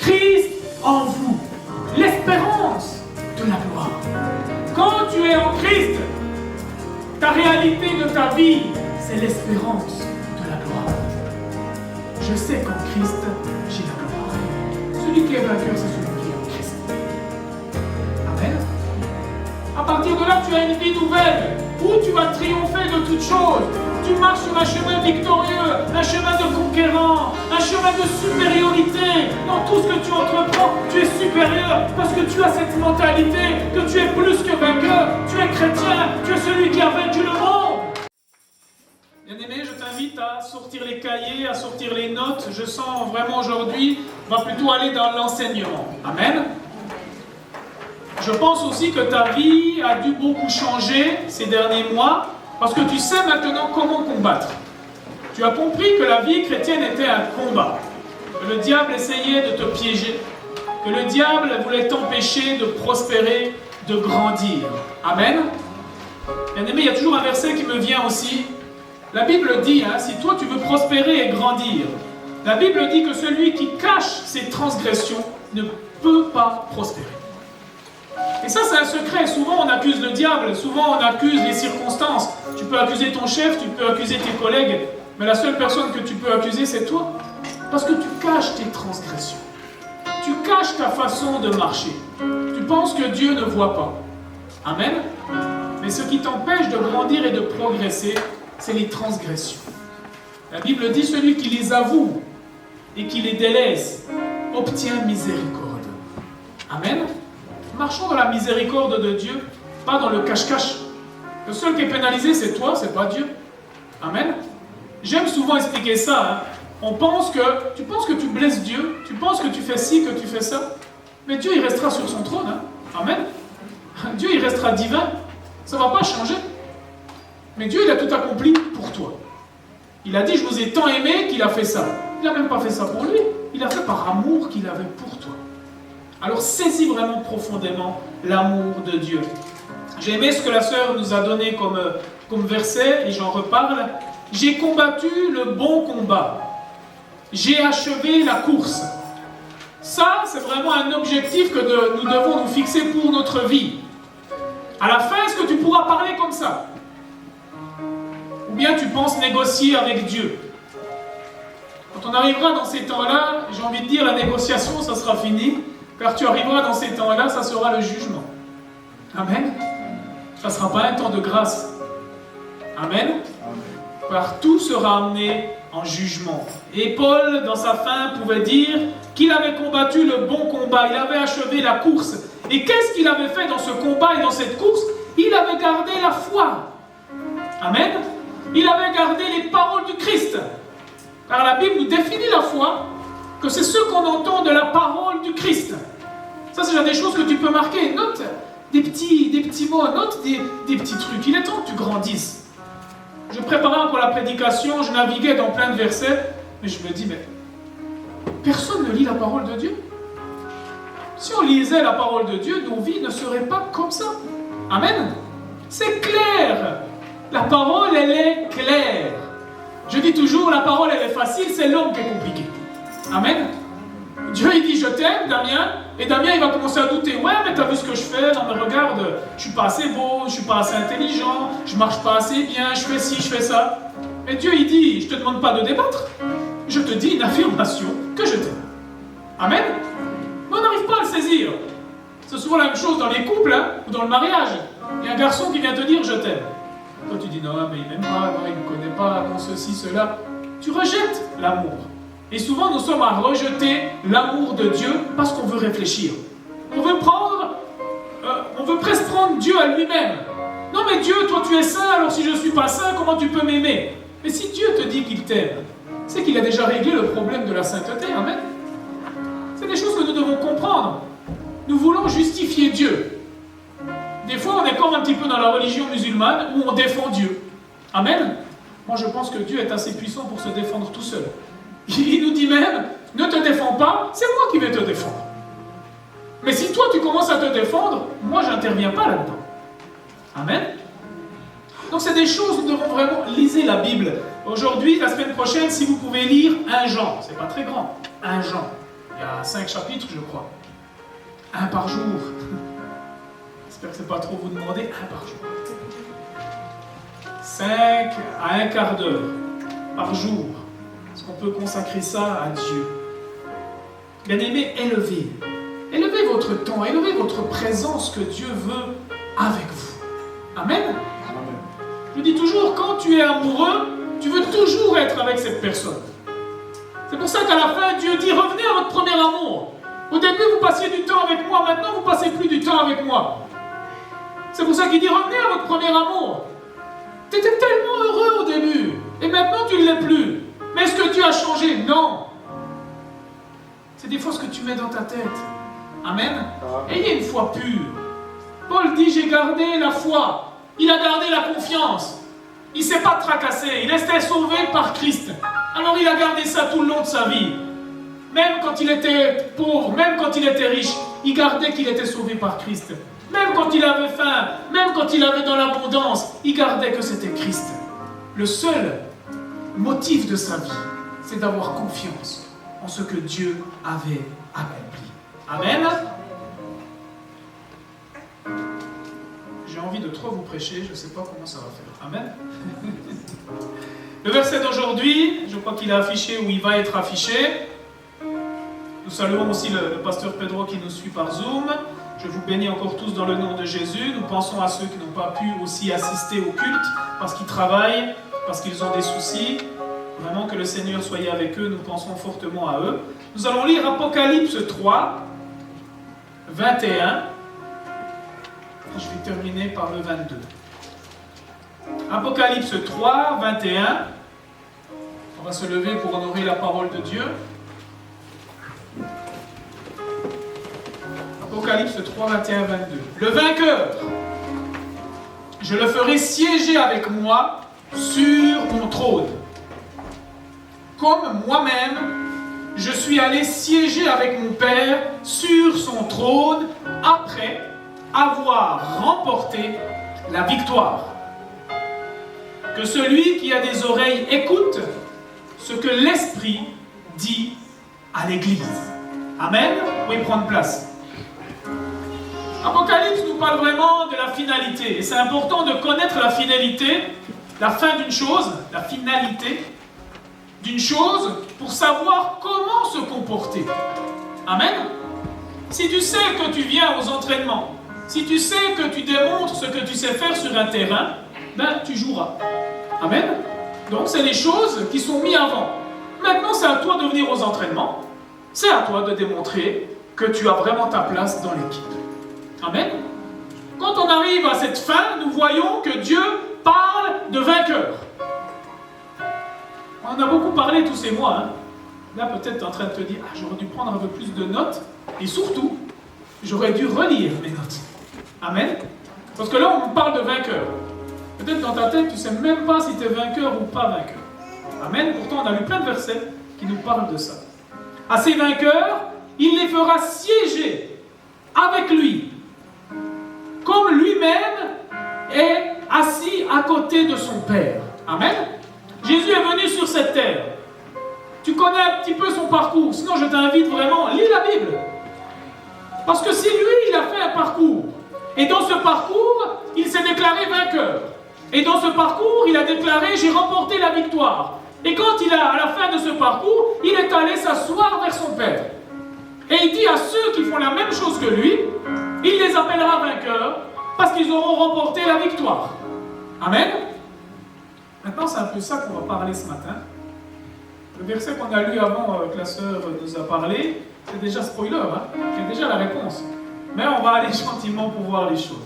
Christ en vous, l'espérance de la gloire. Quand tu es en Christ, ta réalité de ta vie, c'est l'espérance de la gloire. Je sais qu'en Christ, j'ai la gloire. Celui qui est vainqueur, c'est celui qui est en Christ. Amen. À partir de là, tu as une vie nouvelle, où tu vas triompher de toutes choses. Tu marches sur un chemin victorieux, un chemin de conquérant, un chemin de supériorité. Dans tout ce que tu entreprends, tu es supérieur parce que tu as cette mentalité que tu es plus que vainqueur. Tu es chrétien, tu es celui qui a vaincu le monde. Bien-aimé, je t'invite à sortir les cahiers, à sortir les notes. Je sens vraiment aujourd'hui, on va plutôt aller dans l'enseignement. Amen. Je pense aussi que ta vie a dû beaucoup changer ces derniers mois. Parce que tu sais maintenant comment combattre. Tu as compris que la vie chrétienne était un combat. Que le diable essayait de te piéger. Que le diable voulait t'empêcher de prospérer, de grandir. Amen. Bien-aimé, il y a toujours un verset qui me vient aussi. La Bible dit, si toi tu veux prospérer et grandir, la Bible dit que celui qui cache ses transgressions ne peut pas prospérer. Et ça, c'est un secret. Souvent, on accuse le diable. Souvent, on accuse les circonstances. Tu peux accuser ton chef, tu peux accuser tes collègues. Mais la seule personne que tu peux accuser, c'est toi. Parce que tu caches tes transgressions. Tu caches ta façon de marcher. Tu penses que Dieu ne voit pas. Amen. Mais ce qui t'empêche de grandir et de progresser, c'est les transgressions. La Bible dit, celui qui les avoue et qui les délaisse, obtient miséricorde. Amen. Marchons dans la miséricorde de Dieu, pas dans le cache-cache. Le seul qui est pénalisé, c'est toi, c'est pas Dieu. Amen. J'aime souvent expliquer ça. Tu penses que tu blesses Dieu, tu penses que tu fais ci, que tu fais ça, mais Dieu, il restera sur son trône. Amen. Dieu, il restera divin. Ça ne va pas changer. Mais Dieu, il a tout accompli pour toi. Il a dit, je vous ai tant aimé qu'il a fait ça. Il n'a même pas fait ça pour lui. Il a fait par amour qu'il avait pour toi. Alors saisis vraiment profondément l'amour de Dieu. J'ai aimé ce que la sœur nous a donné comme verset, et j'en reparle. J'ai combattu le bon combat. J'ai achevé la course. Ça, c'est vraiment un objectif que nous devons nous fixer pour notre vie. À la fin, est-ce que tu pourras parler comme ça? Ou bien tu penses négocier avec Dieu? Quand on arrivera dans ces temps-là, j'ai envie de dire, la négociation, ça sera fini. Car tu arriveras dans ces temps-là, ça sera le jugement. Amen. Ça ne sera pas un temps de grâce. Amen. Car tout sera amené en jugement. Et Paul, dans sa fin, pouvait dire qu'il avait combattu le bon combat. Il avait achevé la course. Et qu'est-ce qu'il avait fait dans ce combat et dans cette course? Il avait gardé la foi. Amen. Il avait gardé les paroles du Christ. Car la Bible nous définit la foi que c'est ce qu'on entend de la parole du Christ. Ça, c'est déjà des choses que tu peux marquer. Note des petits mots, note des petits trucs. Il est temps que tu grandisses. Je préparais pour la prédication, je naviguais dans plein de versets, mais je me dis, mais personne ne lit la parole de Dieu. Si on lisait la parole de Dieu, nos vies ne seraient pas comme ça. Amen. C'est clair. La parole, elle est claire. Je dis toujours, la parole, elle est facile, c'est l'homme qui est compliqué. Amen. Dieu, il dit, je t'aime, Damien. Et Damien, il va commencer à douter. Ouais, mais t'as vu ce que je fais? Non, mais regarde, je suis pas assez beau, je suis pas assez intelligent, je marche pas assez bien, je fais ci, je fais ça. Et Dieu, il dit, je te demande pas de débattre. Je te dis une affirmation que je t'aime. Amen. Mais on n'arrive pas à le saisir. C'est souvent la même chose dans les couples, ou dans le mariage. Il y a un garçon qui vient te dire, je t'aime. Toi, tu dis, non, mais il m'aime pas, non, il ne me connaît pas, non, ceci, cela. Tu rejettes l'amour. Et souvent, nous sommes à rejeter l'amour de Dieu parce qu'on veut réfléchir. On veut presque prendre Dieu à lui-même. Non, mais Dieu, toi, tu es saint, alors si je ne suis pas saint, comment tu peux m'aimer? Mais si Dieu te dit qu'il t'aime, c'est qu'il a déjà réglé le problème de la sainteté. Amen. C'est des choses que nous devons comprendre. Nous voulons justifier Dieu. Des fois, on est comme un petit peu dans la religion musulmane où on défend Dieu. Amen. Moi, je pense que Dieu est assez puissant pour se défendre tout seul. Il nous dit même, ne te défends pas, c'est moi qui vais te défendre. Mais si toi, tu commences à te défendre, moi, je n'interviens pas là-dedans. Amen. Donc, c'est des choses, nous devons vraiment liser la Bible. Aujourd'hui, la semaine prochaine, si vous pouvez lire 1 Jean, c'est pas très grand, 1 Jean. Il y a 5 chapitres, je crois. 1 par jour. J'espère que ce n'est pas trop vous demander. 1 par jour. 5 à 1 quart d'heure par jour. Est-ce qu'on peut consacrer ça à Dieu? Bien aimé, élevez. Élevez votre temps, élevez votre présence que Dieu veut avec vous. Amen. Je dis toujours, quand tu es amoureux, tu veux toujours être avec cette personne. C'est pour ça qu'à la fin, Dieu dit, revenez à votre premier amour. Au début, vous passiez du temps avec moi, maintenant, vous ne passez plus du temps avec moi. C'est pour ça qu'il dit, revenez à votre premier amour. Tu étais tellement heureux au début, et maintenant, tu ne l'es plus. Mais est-ce que Dieu a changé? Non. C'est des fois ce que tu mets dans ta tête. Amen. Ayez une foi pure. Paul dit, j'ai gardé la foi. Il a gardé la confiance. Il ne s'est pas tracassé. Il restait sauvé par Christ. Alors il a gardé ça tout le long de sa vie. Même quand il était pauvre, même quand il était riche, il gardait qu'il était sauvé par Christ. Même quand il avait faim, même quand il avait dans l'abondance, il gardait que c'était Christ. Le seul motif de sa vie, c'est d'avoir confiance en ce que Dieu avait accompli. Amen. J'ai envie de trop vous prêcher, je ne sais pas comment ça va faire. Amen. Le verset d'aujourd'hui, je crois qu'il est affiché ou il va être affiché. Nous saluons aussi le pasteur Pedro qui nous suit par Zoom. Je vous bénis encore tous dans le nom de Jésus. Nous pensons à ceux qui n'ont pas pu aussi assister au culte parce qu'ils travaillent, parce qu'ils ont des soucis. Vraiment que le Seigneur soit avec eux, nous pensons fortement à eux. Nous allons lire Apocalypse 3, 21. Je vais terminer par le 22. Apocalypse 3, 21. On va se lever pour honorer la parole de Dieu. Apocalypse 3, 21, 22. Le vainqueur, je le ferai siéger avec moi sur mon trône. Comme moi-même, je suis allé siéger avec mon Père sur son trône après avoir remporté la victoire. Que celui qui a des oreilles écoute ce que l'Esprit dit à l'Église. Amen. Vous pouvez prendre place. Apocalypse nous parle vraiment de la finalité. Et c'est important de connaître la finalité, la fin d'une chose, la finalité d'une chose, pour savoir comment se comporter. Amen. Si tu sais que tu viens aux entraînements, si tu sais que tu démontres ce que tu sais faire sur un terrain, ben tu joueras. Amen. Donc c'est les choses qui sont mises avant. Maintenant c'est à toi de venir aux entraînements. C'est à toi de démontrer que tu as vraiment ta place dans l'équipe. Amen. Quand on arrive à cette fin, nous voyons que Dieu parle de vainqueur. On a beaucoup parlé tous ces mois. Hein. Là peut-être tu es en train de te dire, ah, j'aurais dû prendre un peu plus de notes. Et surtout, j'aurais dû relire mes notes. Amen. Parce que là, on parle de vainqueur. Peut-être dans ta tête, tu ne sais même pas si tu es vainqueur ou pas vainqueur. Amen. Pourtant, on a lu plein de versets qui nous parlent de ça. À ces vainqueurs, il les fera siéger avec lui, comme lui-même est assis à côté de son Père. Amen. Jésus est venu sur cette terre. Tu connais un petit peu son parcours. Sinon, je t'invite vraiment, lis la Bible. Parce que si lui, il a fait un parcours, et dans ce parcours, il s'est déclaré vainqueur. Et dans ce parcours, il a déclaré, j'ai remporté la victoire. Et quand à la fin de ce parcours, il est allé s'asseoir vers son Père. Et il dit à ceux qui font la même chose que lui, il les appellera vainqueurs, parce qu'ils auront remporté la victoire. Amen. Maintenant, c'est un peu ça qu'on va parler ce matin. Le verset qu'on a lu avant, que la sœur nous a parlé, c'est déjà spoiler, hein? C'est déjà la réponse. Mais on va aller gentiment pour voir les choses.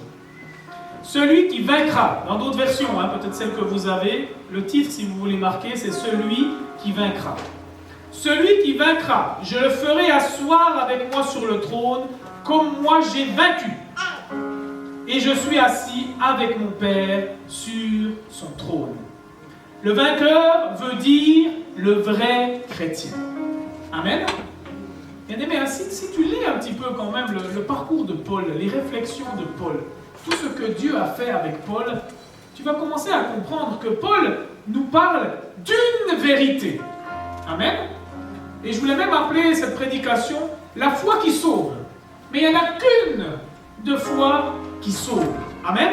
Celui qui vaincra, dans d'autres versions, hein, peut-être celle que vous avez, le titre, si vous voulez marquer, c'est celui qui vaincra. Celui qui vaincra, je le ferai asseoir avec moi sur le trône, comme moi j'ai vaincu. Et je suis assis avec mon Père sur son trône. Le vainqueur veut dire le vrai chrétien. Amen. Bien aimé, si tu lis un petit peu quand même le parcours de Paul, les réflexions de Paul, tout ce que Dieu a fait avec Paul, tu vas commencer à comprendre que Paul nous parle d'une vérité. Amen. Et je voulais même appeler cette prédication la foi qui sauve. Mais il n'y en a qu'une de foi qui sauve. Amen.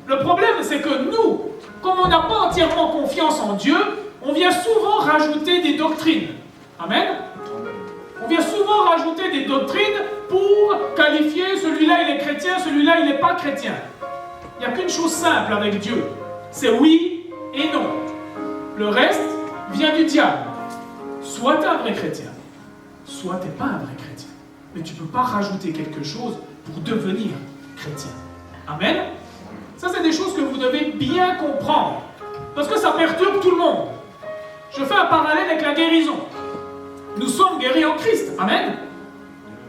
Le problème, c'est que nous, comme on n'a pas entièrement confiance en Dieu, on vient souvent rajouter des doctrines. Amen. On vient souvent rajouter des doctrines pour qualifier celui-là il est chrétien, celui-là il n'est pas chrétien. Il n'y a qu'une chose simple avec Dieu, c'est oui et non. Le reste vient du diable. Soit tu es un vrai chrétien, soit tu n'es pas un vrai chrétien. Mais tu ne peux pas rajouter quelque chose pour devenir chrétien. Amen. Ça, c'est des choses que vous devez bien comprendre. Parce que ça perturbe tout le monde. Je fais un parallèle avec la guérison. Nous sommes guéris en Christ. Amen.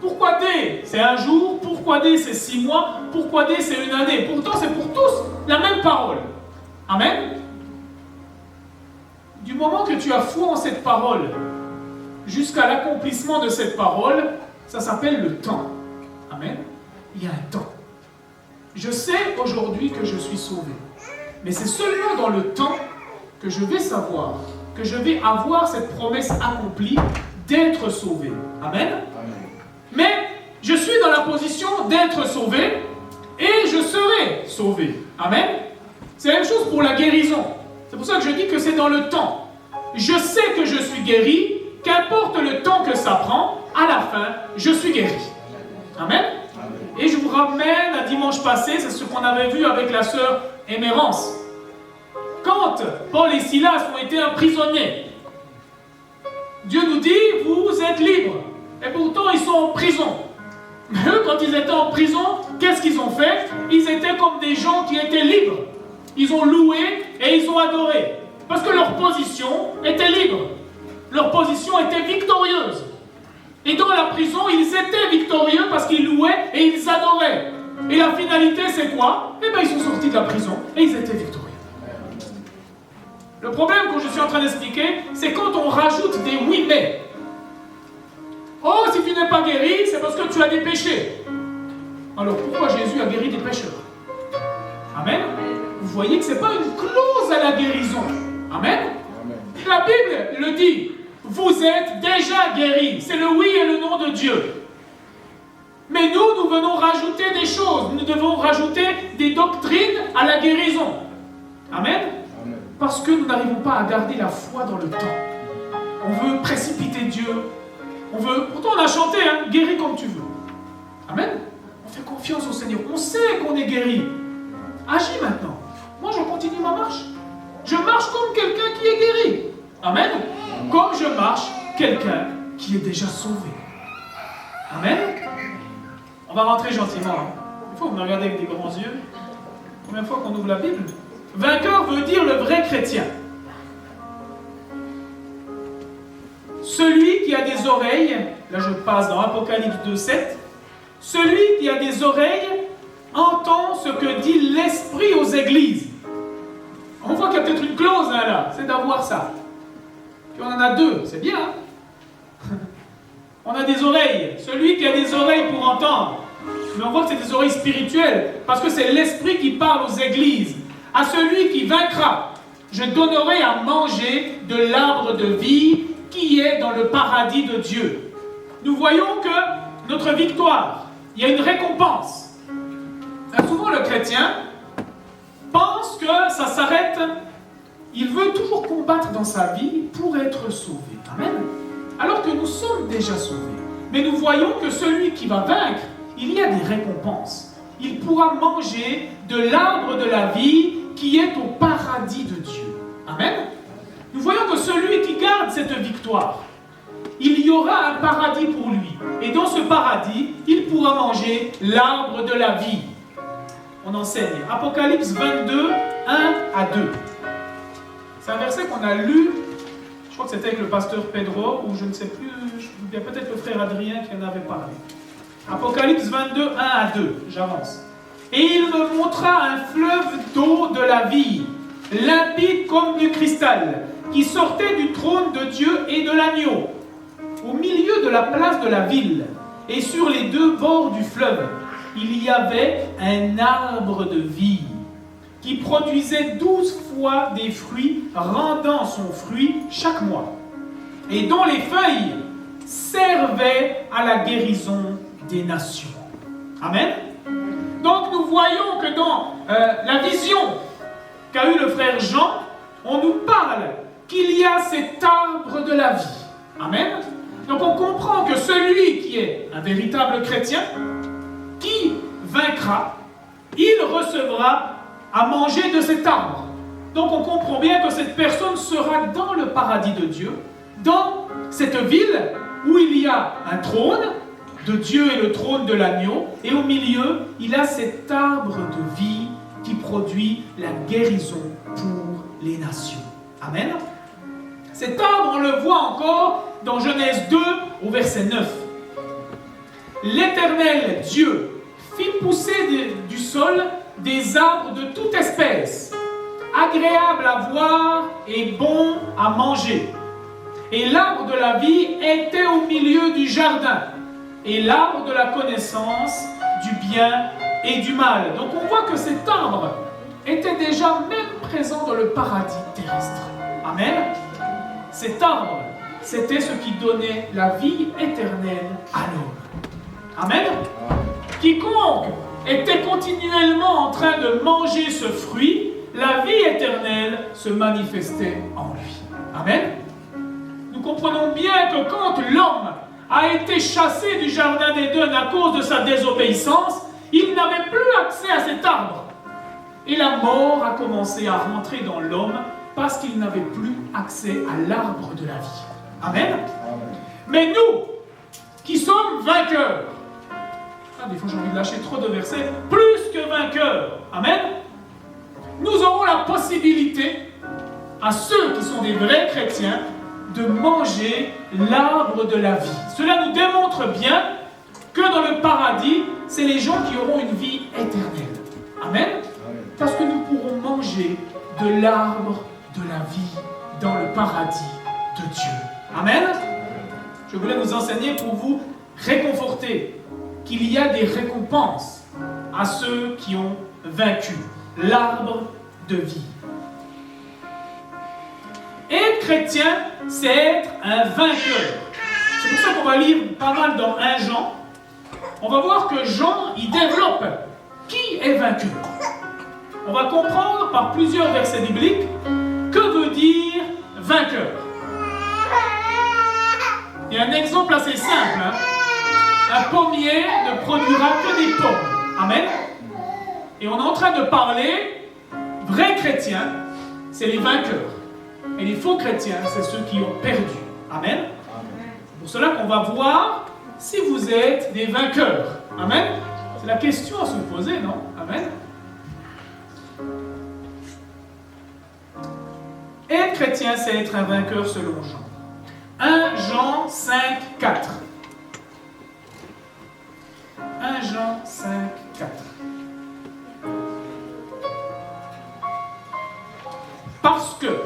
Pourquoi D, c'est un jour. Pourquoi D, c'est 6 mois. Pourquoi D, c'est une année. Pourtant, c'est pour tous la même parole. Amen. Du moment que tu as foi en cette parole, jusqu'à l'accomplissement de cette parole, ça s'appelle le temps. Amen. Il y a un temps. Je sais aujourd'hui que je suis sauvé. Mais c'est seulement dans le temps que je vais savoir, que je vais avoir cette promesse accomplie d'être sauvé. Amen. Amen. Mais je suis dans la position d'être sauvé et je serai sauvé. Amen. C'est la même chose pour la guérison. C'est pour ça que je dis que c'est dans le temps. Je sais que je suis guéri, qu'importe le temps que ça prend, à la fin, je suis guéri. Amen. Et je vous ramène à dimanche passé, c'est ce qu'on avait vu avec la sœur Émérance. Quand Paul et Silas ont été emprisonnés, Dieu nous dit, vous êtes libres. Et pourtant, ils sont en prison. Mais eux, quand ils étaient en prison, qu'est-ce qu'ils ont fait? Ils étaient comme des gens qui étaient libres. Ils ont loué et ils ont adoré. Parce que leur position était libre. Leur position était victorieuse. Et dans la prison, ils étaient victorieux parce qu'ils louaient et ils adoraient. Et la finalité, c'est quoi? Eh bien, ils sont sortis de la prison et ils étaient victorieux. Le problème que je suis en train d'expliquer, c'est quand on rajoute des oui mais. Oh, si tu n'es pas guéri, c'est parce que tu as des péchés. Alors pourquoi Jésus a guéri des pécheurs? Amen. Vous voyez que ce n'est pas une clause à la guérison. Amen. La Bible le dit. Vous êtes déjà guéris. C'est le oui et le non de Dieu. Mais nous venons rajouter des choses. Nous devons rajouter des doctrines à la guérison. Amen. Amen. Parce que nous n'arrivons pas à garder la foi dans le temps. On veut précipiter Dieu. Pourtant on a chanté, hein, guéri comme tu veux. Amen. On fait confiance au Seigneur. On sait qu'on est guéri. Agis maintenant. Moi je continue ma marche. Je marche comme quelqu'un qui est guéri. Amen. Comme je marche, quelqu'un qui est déjà sauvé. Amen. On va rentrer gentiment. Hein. Il faut que vous me regardez avec des grands yeux. Première fois qu'on ouvre la Bible. Vainqueur veut dire le vrai chrétien. Celui qui a des oreilles, là je passe dans Apocalypse 2:7, celui qui a des oreilles entend ce que dit l'Esprit aux églises. On voit qu'il y a peut-être une clause là, c'est d'avoir ça. Puis on en a 2, c'est bien. Hein. On a des oreilles. Celui qui a des oreilles pour entendre. Mais on voit que c'est des oreilles spirituelles, parce que c'est l'Esprit qui parle aux églises. À celui qui vaincra, je donnerai à manger de l'arbre de vie qui est dans le paradis de Dieu. Nous voyons que notre victoire, il y a une récompense. Souvent le chrétien pense que ça s'arrête. Il veut toujours combattre dans sa vie pour être sauvé. Amen. Alors que nous sommes déjà sauvés. Mais nous voyons que celui qui va vaincre, il y a des récompenses. Il pourra manger de l'arbre de la vie qui est au paradis de Dieu. Amen. Nous voyons que celui qui garde cette victoire, il y aura un paradis pour lui. Et dans ce paradis, il pourra manger l'arbre de la vie. On enseigne. Apocalypse 22, 1 à 2. C'est un verset qu'on a lu, je crois que c'était avec le pasteur Pedro, ou je ne sais plus, il y a peut-être le frère Adrien qui en avait parlé. Apocalypse 22, 1 à 2, j'avance. Et il me montra un fleuve d'eau de la vie, limpide comme du cristal, qui sortait du trône de Dieu et de l'agneau, au milieu de la place de la ville, et sur les 2 bords du fleuve, il y avait un arbre de vie, qui produisait 12 fois des fruits, rendant son fruit chaque mois. et dont les feuilles servaient à la guérison des nations. Amen. Donc nous voyons que dans la vision qu'a eu le frère Jean, on nous parle qu'il y a cet arbre de la vie. Amen. Donc on comprend que celui qui est un véritable chrétien, qui vaincra, il recevra à manger de cet arbre. Donc on comprend bien que cette personne sera dans le paradis de Dieu, dans cette ville où il y a un trône de Dieu et le trône de l'agneau, et au milieu, il a cet arbre de vie qui produit la guérison pour les nations. Amen. Cet arbre, on le voit encore dans Genèse 2 au verset 9. L'Éternel Dieu fit pousser du sol des arbres de toute espèce, agréables à voir et bons à manger. Et l'arbre de la vie était au milieu du jardin, et l'arbre de la connaissance du bien et du mal. Donc on voit que cet arbre était déjà même présent dans le paradis terrestre. Amen. Cet arbre, c'était ce qui donnait la vie éternelle à l'homme. Amen. Quiconque était continuellement en train de manger ce fruit, la vie éternelle se manifestait en lui. Amen. Nous comprenons bien que quand l'homme a été chassé du jardin d'Éden à cause de sa désobéissance, il n'avait plus accès à cet arbre. Et la mort a commencé à rentrer dans l'homme parce qu'il n'avait plus accès à l'arbre de la vie. Amen. Mais nous, qui sommes vainqueurs, des fois j'ai envie de lâcher trop de versets, plus que vainqueurs, amen, nous aurons la possibilité, à ceux qui sont des vrais chrétiens, de manger l'arbre de la vie. Cela nous démontre bien que dans le paradis, c'est les gens qui auront une vie éternelle. Amen. Parce que nous pourrons manger de l'arbre de la vie dans le paradis de Dieu. Amen. Je voulais vous enseigner pour vous réconforter qu'il y a des récompenses à ceux qui ont vaincu l'arbre de vie. Être chrétien, c'est être un vainqueur. C'est pour ça qu'on va lire pas mal dans 1 Jean. On va voir que Jean, il développe qui est vainqueur. On va comprendre par plusieurs versets bibliques que veut dire vainqueur. Il y a un exemple assez simple. Un pommier ne produira que des pommes. Amen. Et on est en train de parler, vrais chrétiens, c'est les vainqueurs. Et les faux chrétiens, c'est ceux qui ont perdu. Amen. C'est pour cela qu'on va voir si vous êtes des vainqueurs. Amen. C'est la question à se poser, non? Amen. Être chrétien, c'est être un vainqueur selon Jean. 1 Jean 5, 4. 1 Jean 5, 4. Parce que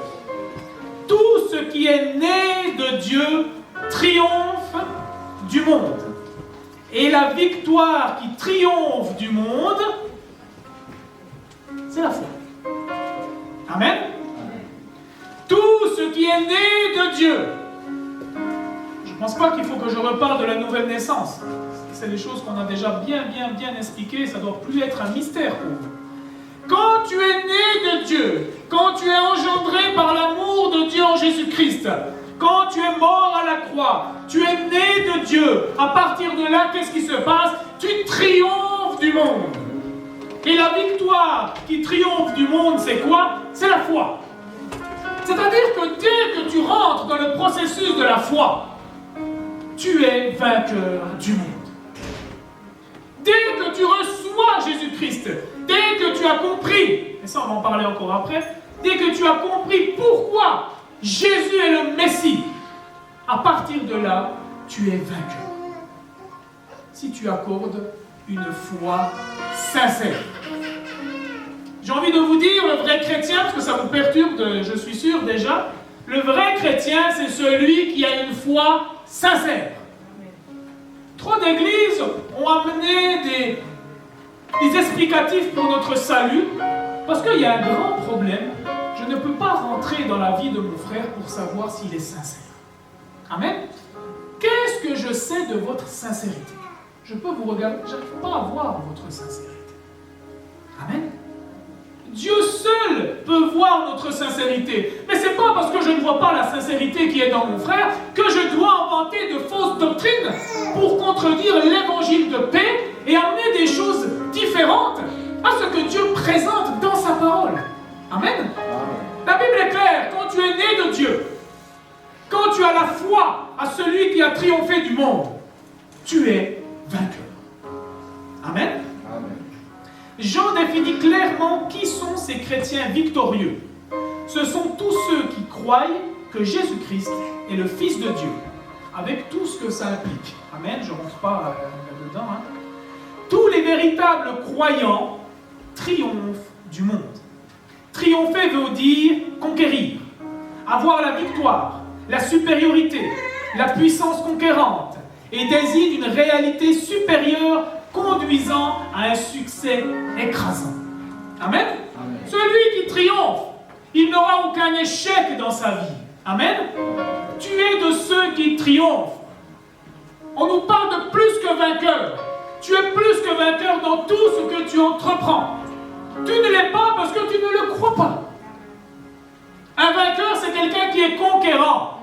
tout ce qui est né de Dieu triomphe du monde. Et la victoire qui triomphe du monde, c'est la foi. Amen. Tout ce qui est né de Dieu. Je ne pense pas qu'il faut que je reparle de la nouvelle naissance. C'est des choses qu'on a déjà bien expliquées. Ça ne doit plus être un mystère pour vous. Quand tu es né de Dieu, quand tu es engendré par l'amour de Dieu en Jésus-Christ, quand tu es mort à la croix, tu es né de Dieu. À partir de là, qu'est-ce qui se passe? Tu triomphes du monde. Et la victoire qui triomphe du monde, c'est quoi? C'est la foi. C'est-à-dire que dès que tu rentres dans le processus de la foi, tu es vainqueur du monde. Dès que tu reçois Jésus-Christ, dès que tu as compris, et ça on va en parler encore après, dès que tu as compris pourquoi Jésus est le Messie, à partir de là, tu es vainqueur. Si tu accordes une foi sincère. J'ai envie de vous dire, le vrai chrétien, parce que ça vous perturbe, je suis sûr déjà, le vrai chrétien, c'est celui qui a une foi sincère. Trop d'églises ont amené des explicatifs pour notre salut, parce qu'il y a un grand problème. Je ne peux pas rentrer dans la vie de mon frère pour savoir s'il est sincère. Amen. Qu'est-ce que je sais de votre sincérité? Je peux vous regarder, je n'arrive pas à voir votre sincérité. Amen. Dieu seul peut voir notre sincérité. Mais ce n'est pas parce que je ne vois pas la sincérité qui est dans mon frère que je dois inventer de fausses doctrines pour contredire l'évangile de paix et amener des choses différentes à ce que Dieu présente dans sa parole. Amen. La Bible est claire, quand tu es né de Dieu, quand tu as la foi à celui qui a triomphé du monde, tu es vainqueur. Amen. Jean définit clairement qui sont ces chrétiens victorieux. Ce sont tous ceux qui croient que Jésus-Christ est le Fils de Dieu, avec tout ce que ça implique. Amen, je ne rentre pas là-dedans. Tous les véritables croyants triomphent du monde. Triompher veut dire conquérir, avoir la victoire, la supériorité, la puissance conquérante, et désigne une réalité supérieure conduisant à un succès écrasant. Amen. Amen. Celui qui triomphe, il n'aura aucun échec dans sa vie. Amen. Tu es de ceux qui triomphent. On nous parle de plus que vainqueur. Tu es plus que vainqueur dans tout ce que tu entreprends. Tu ne l'es pas parce que tu ne le crois pas. Un vainqueur, c'est quelqu'un qui est conquérant.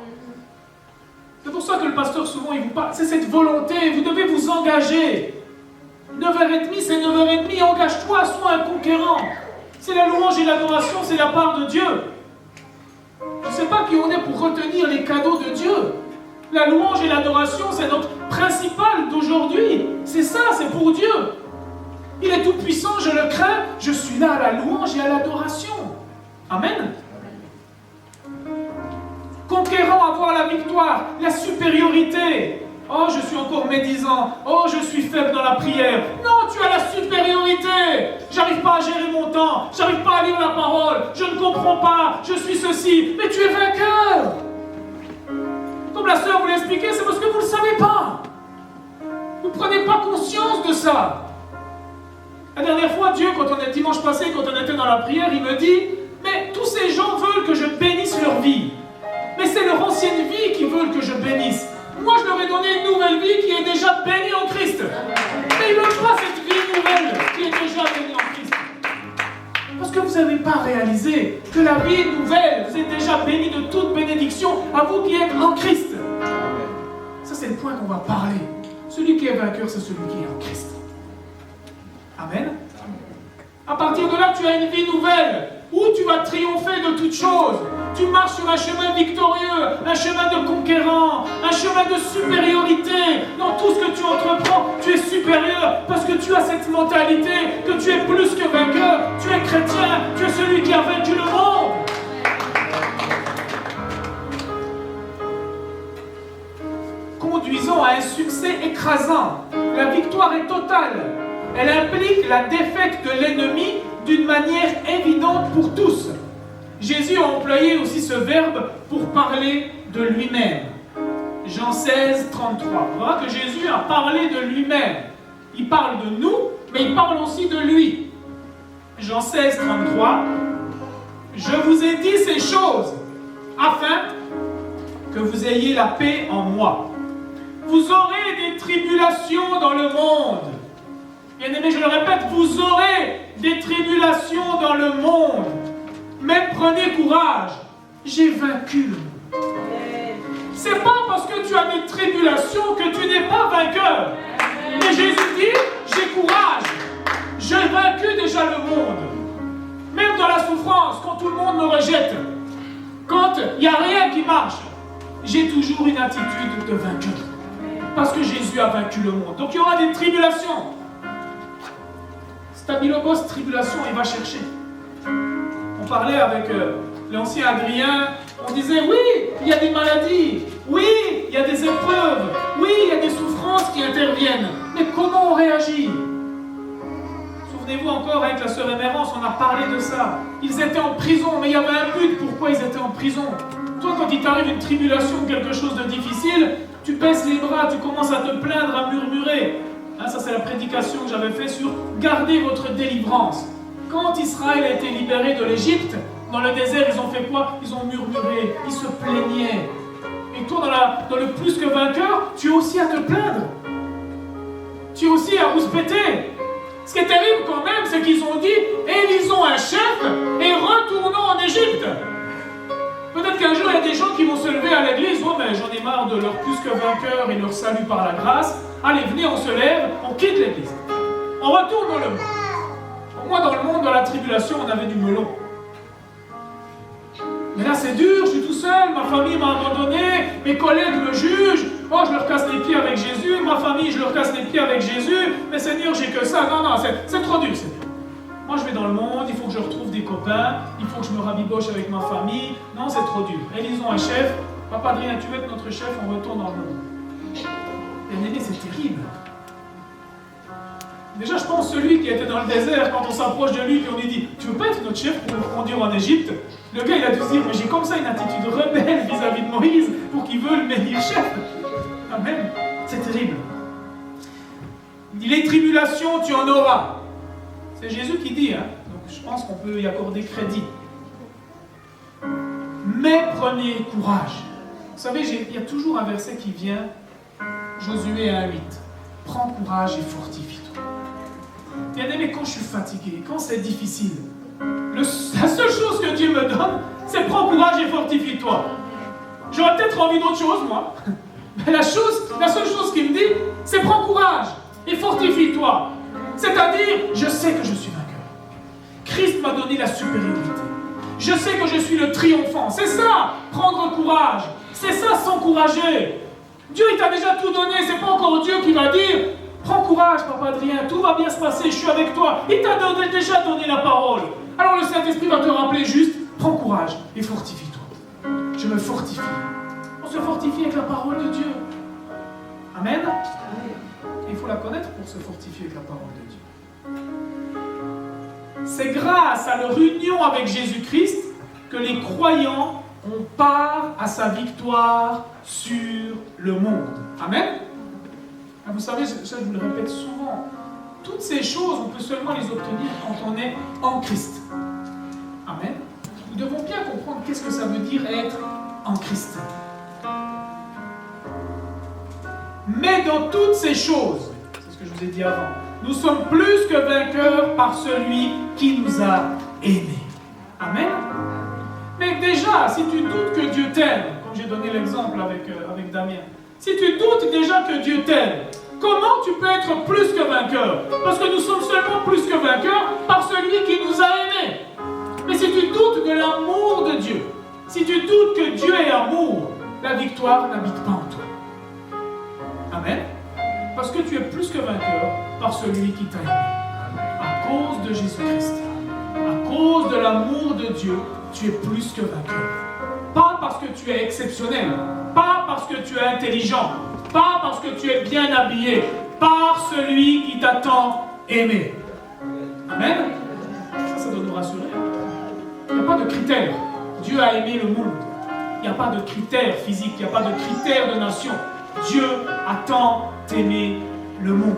C'est pour ça que le pasteur, souvent, il vous parle. C'est cette volonté. Vous devez vous engager. 9h30, c'est 9h30. Engage-toi, sois un conquérant. C'est la louange et l'adoration, c'est la part de Dieu. Je ne sais pas qui on est pour retenir les cadeaux de Dieu. La louange et l'adoration, c'est notre principal d'aujourd'hui. C'est ça, c'est pour Dieu. Il est tout puissant, je le crains. Je suis là à la louange et à l'adoration. Amen. Conquérant, avoir la victoire, la supériorité. Oh, je suis encore médisant. Oh, je suis faible dans la prière. Non, tu as la supériorité. J'arrive pas à gérer mon temps. J'arrive pas à lire la parole. Je ne comprends pas. Je suis ceci. Mais tu es vainqueur. Comme la sœur vous l'a expliqué, c'est parce que vous ne le savez pas. Vous ne prenez pas conscience de ça. La dernière fois, Dieu, dimanche passé, quand on était dans la prière, il me dit, mais tous ces gens veulent que je bénisse leur vie. Mais c'est leur ancienne vie qui veulent que je bénisse. Moi, je leur ai donné une nouvelle vie qui est déjà bénie en Christ. Mais ils ne veulent pas cette vie nouvelle qui est déjà bénie en Christ. Parce que vous n'avez pas réalisé que la vie nouvelle, vous êtes déjà bénie de toute bénédiction à vous qui êtes en Christ. Ça, c'est le point qu'on va parler. Celui qui est vainqueur, c'est celui qui est en Christ. Amen. À partir de là, tu as une vie nouvelle où tu vas triompher de toutes choses. Tu marches sur un chemin victorieux, un chemin de conquérant, un chemin de supériorité. Dans tout ce que tu entreprends, tu es supérieur parce que tu as cette mentalité que tu es plus que vainqueur. Tu es chrétien, tu es celui qui a vaincu le monde. Conduisant à un succès écrasant. La victoire est totale. Elle implique la défaite de l'ennemi d'une manière évidente pour tous. Jésus a employé aussi ce verbe pour parler de lui-même. Jean 16, 33. On verra que Jésus a parlé de lui-même. Il parle de nous, mais il parle aussi de lui. Jean 16, 33. Je vous ai dit ces choses afin que vous ayez la paix en moi. Vous aurez des tribulations dans le monde. Bien-aimés, je le répète, vous aurez des tribulations dans le monde. Mais prenez courage, j'ai vaincu le monde. C'est pas parce que tu as des tribulations que tu n'es pas vainqueur. Mais Jésus dit, j'ai courage, j'ai vaincu déjà le monde. Même dans la souffrance, quand tout le monde me rejette, quand il n'y a rien qui marche, j'ai toujours une attitude de vainqueur. Parce que Jésus a vaincu le monde. Donc il y aura des tribulations. Stabilobos, tribulation, il va chercher. On parlait avec l'ancien Adrien, on disait oui, il y a des maladies, oui, il y a des épreuves, oui, il y a des souffrances qui interviennent. Mais comment on réagit? Souvenez-vous encore avec la sœur Émérance, on a parlé de ça. Ils étaient en prison, mais il y avait un but pourquoi ils étaient en prison. Toi, quand il t'arrive une tribulation, quelque chose de difficile, tu baisses les bras, tu commences à te plaindre, à murmurer. Hein, ça, c'est la prédication que j'avais faite sur « Gardez votre délivrance ». Quand Israël a été libéré de l'Égypte, dans le désert, ils ont fait quoi? Ils ont murmuré, ils se plaignaient. Et toi, dans le plus que vainqueur, tu es aussi à te plaindre. Tu es aussi à rouspéter. Ce qui est terrible quand même, c'est qu'ils ont dit « Élisons un chef et retournons en Égypte ». Peut-être qu'un jour, il y a des gens qui vont se lever à l'église. « Oh, mais j'en ai marre de leur plus que vainqueur et leur salut par la grâce. Allez, venez, on se lève, on quitte l'église. On retourne dans le monde. » Moi, dans le monde, dans la tribulation, on avait du melon. Mais là, c'est dur, je suis tout seul, ma famille m'a abandonné, mes collègues me jugent. Oh, je leur casse les pieds avec Jésus, ma famille, je leur casse les pieds avec Jésus. Mais Seigneur, j'ai que ça. Non, c'est trop dur, Seigneur. Moi, je vais dans le monde, il faut que je retrouve des copains, il faut que je me rabiboche avec ma famille. Non, c'est trop dur. Élisons un chef. Papa Adrien, tu veux être notre chef, on retourne dans le monde. Bien aimé, c'est terrible. Déjà, je pense celui qui était dans le désert, quand on s'approche de lui et on lui dit « Tu veux pas être notre chef pour nous conduire en Égypte ?» Le gars, il a dû se dire « Mais j'ai comme ça une attitude rebelle vis-à-vis de Moïse pour qu'il veuille le m'élire chef. » Amen. C'est terrible. Les tribulations, tu en auras. C'est Jésus qui dit, hein. Donc je pense qu'on peut y accorder crédit. Mais prenez courage. Vous savez, il y a toujours un verset qui vient, Josué 1,8. Prends courage et fortifie-toi. Bien aimé, quand je suis fatigué, quand c'est difficile, la seule chose que Dieu me donne, c'est prends courage et fortifie-toi. J'aurais peut-être envie d'autre chose, moi. Mais la seule chose qu'il me dit, c'est prends courage et fortifie-toi. C'est-à-dire, je sais que je suis vainqueur. Christ m'a donné la supériorité. Je sais que je suis le triomphant. C'est ça, prendre courage. C'est ça, s'encourager. Dieu, il t'a déjà tout donné. C'est pas encore Dieu qui va dire, prends courage, Papa Adrien, tout va bien se passer, je suis avec toi. Il t'a déjà donné la parole. Alors le Saint-Esprit va te rappeler juste, prends courage et fortifie-toi. Je me fortifie. On se fortifie avec la parole de Dieu. Amen. Il faut la connaître pour se fortifier avec la parole de Dieu. C'est grâce à leur union avec Jésus-Christ que les croyants ont part à sa victoire sur le monde. Amen. Vous savez, ça je vous le répète souvent, toutes ces choses, on peut seulement les obtenir quand on est en Christ. Amen. Nous devons bien comprendre qu'est-ce que ça veut dire être en Christ. Mais dans toutes ces choses, c'est ce que je vous ai dit avant, nous sommes plus que vainqueurs par celui qui nous a aimés. Amen. Mais déjà, si tu doutes que Dieu t'aime, comme j'ai donné l'exemple avec Damien, si tu doutes déjà que Dieu t'aime, comment tu peux être plus que vainqueur? Parce que nous sommes seulement plus que vainqueurs par celui qui nous a aimés. Mais si tu doutes de l'amour de Dieu, si tu doutes que Dieu est amour, la victoire n'habite pas en toi. Amen. Parce que tu es plus que vainqueur par celui qui t'a aimé. À cause de Jésus-Christ, à cause de l'amour de Dieu, tu es plus que vainqueur. Pas parce que tu es exceptionnel, pas parce que tu es intelligent, pas parce que tu es bien habillé, par celui qui t'a tant aimé. Amen. Ça doit nous rassurer. Il n'y a pas de critères. Dieu a aimé le monde. Il n'y a pas de critères physiques, il n'y a pas de critères de nation. Dieu a tant aimé le monde.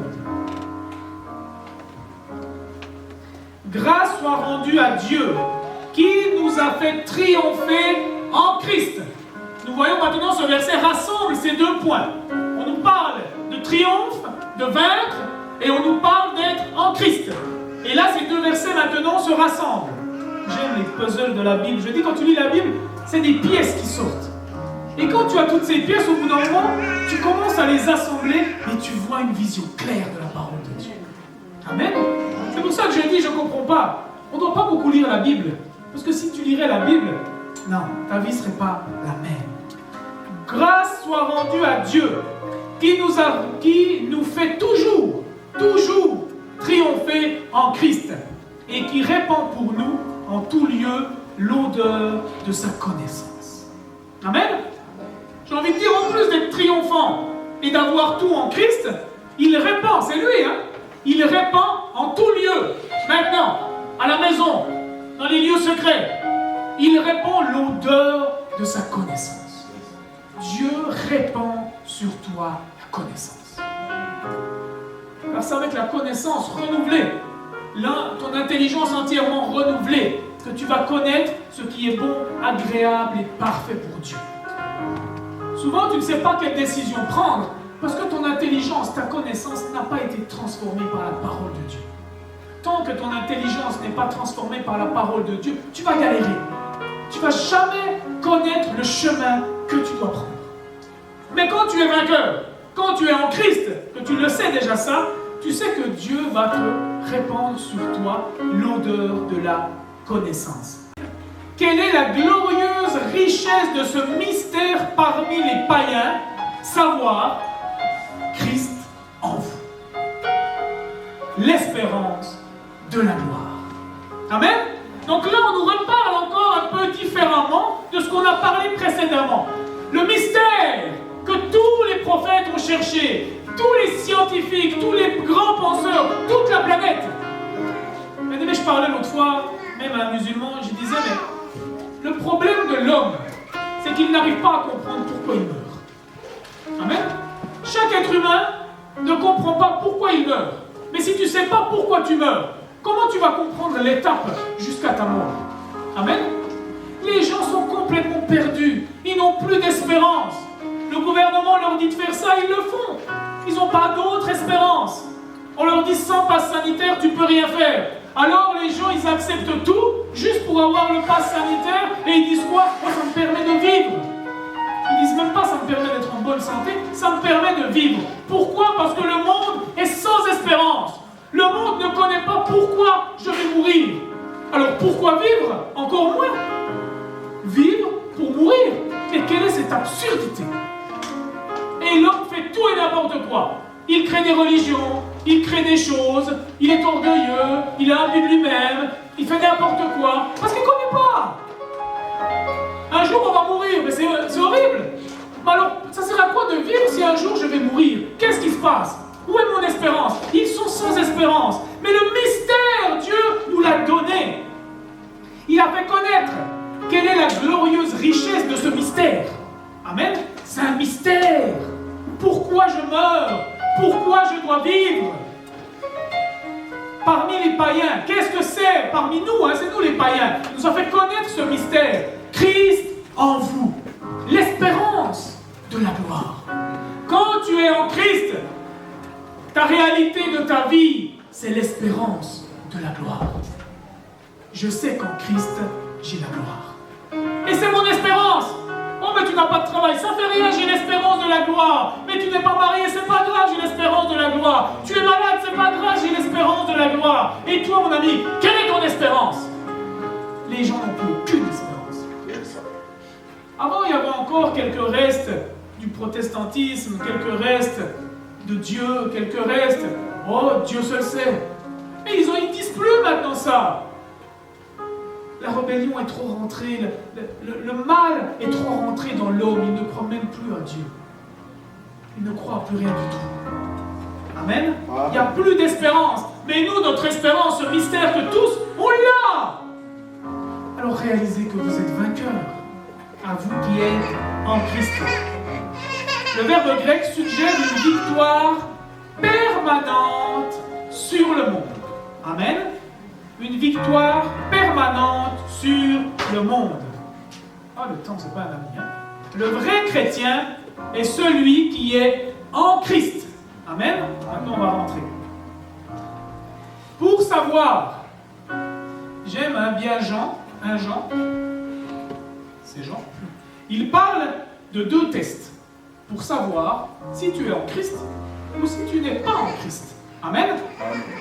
Grâce soit rendue à Dieu qui nous a fait triompher en Christ. Nous voyons maintenant ce verset rassemble ces deux points. On nous parle de triomphe, de vaincre, et on nous parle d'être en Christ. Et là, ces deux versets maintenant se rassemblent. J'aime les puzzles de la Bible. Je dis, quand tu lis la Bible, c'est des pièces qui sortent. Et quand tu as toutes ces pièces, au bout d'un moment, tu commences à les assembler et tu vois une vision claire de la parole de Dieu. Amen. C'est pour ça que je dis, je ne comprends pas. On ne doit pas beaucoup lire la Bible. Parce que si tu lirais la Bible, non, ta vie ne serait pas la même. Grâce soit rendue à Dieu, qui nous fait toujours triompher en Christ et qui répand pour nous en tout lieu l'odeur de sa connaissance. Amen. J'ai envie de dire, en plus d'être triomphant et d'avoir tout en Christ, il répand, c'est lui, hein. Il répand en tout lieu. Maintenant, à la maison, dans les lieux secrets, il répand l'odeur de sa connaissance. Dieu répand sur toi la connaissance. Car c'est avec la connaissance renouvelée, ton intelligence entièrement renouvelée, que tu vas connaître ce qui est bon, agréable et parfait pour Dieu. Souvent, tu ne sais pas quelle décision prendre parce que ton intelligence, ta connaissance n'a pas été transformée par la parole de Dieu. Tant que ton intelligence n'est pas transformée par la parole de Dieu, tu vas galérer. Tu ne vas jamais connaître le chemin que tu dois prendre. Mais quand tu es vainqueur, quand tu es en Christ, que tu le sais déjà ça, tu sais que Dieu va te répandre sur toi l'odeur de la connaissance. Quelle est la glorieuse richesse de ce mystère parmi les païens, savoir Christ en vous. L'espérance de la gloire. Amen. Donc là, on nous reparle encore un peu différemment de ce qu'on a parlé précédemment. Le mystère que tous les prophètes ont cherché, tous les scientifiques, tous les grands penseurs, toute la planète. Mais je parlais l'autre fois, même à un musulman, je disais, mais le problème de l'homme, c'est qu'il n'arrive pas à comprendre pourquoi il meurt. Amen. Chaque être humain ne comprend pas pourquoi il meurt. Mais si tu ne sais pas pourquoi tu meurs, comment tu vas comprendre l'étape jusqu'à ta mort? Amen. Les gens sont complètement perdus. Ils n'ont plus d'espérance. Le gouvernement leur dit de faire ça, ils le font. Ils n'ont pas d'autre espérance. On leur dit sans passe sanitaire, tu ne peux rien faire. Alors les gens, ils acceptent tout juste pour avoir le passe sanitaire et ils disent quoi? Moi, ça me permet de vivre. Ils disent même pas ça me permet d'être en bonne santé, ça me permet de vivre. Pourquoi? Parce que le monde est sans espérance. Le monde ne connaît pas pourquoi je vais mourir. Alors pourquoi vivre? Encore moins. Vivre pour mourir. Et quelle est cette absurdité? Et l'homme fait tout et n'importe quoi. Il crée des religions, il crée des choses, il est orgueilleux, il a un but de lui-même, il fait n'importe quoi, parce qu'il ne connaît pas. Un jour on va mourir, mais c'est horrible. Mais alors, ça sert à quoi de vivre si un jour je vais mourir? Qu'est-ce qui se passe? Où est mon espérance? Ils sont sans espérance. Mais le mystère, Dieu nous l'a donné. Il a fait connaître quelle est la glorieuse richesse de ce mystère. Amen. C'est un mystère. Pourquoi je meurs? Pourquoi je dois vivre? Parmi les païens, qu'est-ce que c'est? Parmi nous, hein, c'est nous les païens. Il nous a fait connaître ce mystère. Christ en vous, l'espérance de la gloire. Quand tu es en Christ, ta réalité de ta vie, c'est l'espérance de la gloire. Je sais qu'en Christ, j'ai la gloire. Et c'est mon espérance. Oh, mais tu n'as pas de travail, ça fait rien, j'ai l'espérance de la gloire. Mais tu n'es pas marié, c'est pas grave, j'ai l'espérance de la gloire. Tu es malade, c'est pas grave, j'ai l'espérance de la gloire. Et toi, mon ami, quelle est ton espérance? Les gens n'ont plus aucune espérance. Avant, il y avait encore quelques restes du protestantisme, quelques restes de Dieu, quelques restes. Oh, Dieu seul sait. Mais ils disent plus maintenant ça. La rébellion est trop rentrée, le mal est trop rentré dans l'homme, il ne croit même plus à Dieu. Il ne croit à plus rien du tout. Amen. Il n'y a plus d'espérance. Mais nous, notre espérance, ce mystère que tous, on l'a. Alors réalisez que vous êtes vainqueurs, à vous qui êtes en Christ. Le verbe grec suggère une victoire permanente sur le monde. Amen. Une victoire permanente sur le monde. Ah, le temps, c'est pas un ami. Hein? Le vrai chrétien est celui qui est en Christ. Amen. Maintenant, on va rentrer. Pour savoir, j'aime bien Jean, c'est Jean. Il parle de 2 tests pour savoir si tu es en Christ ou si tu n'es pas en Christ. Amen.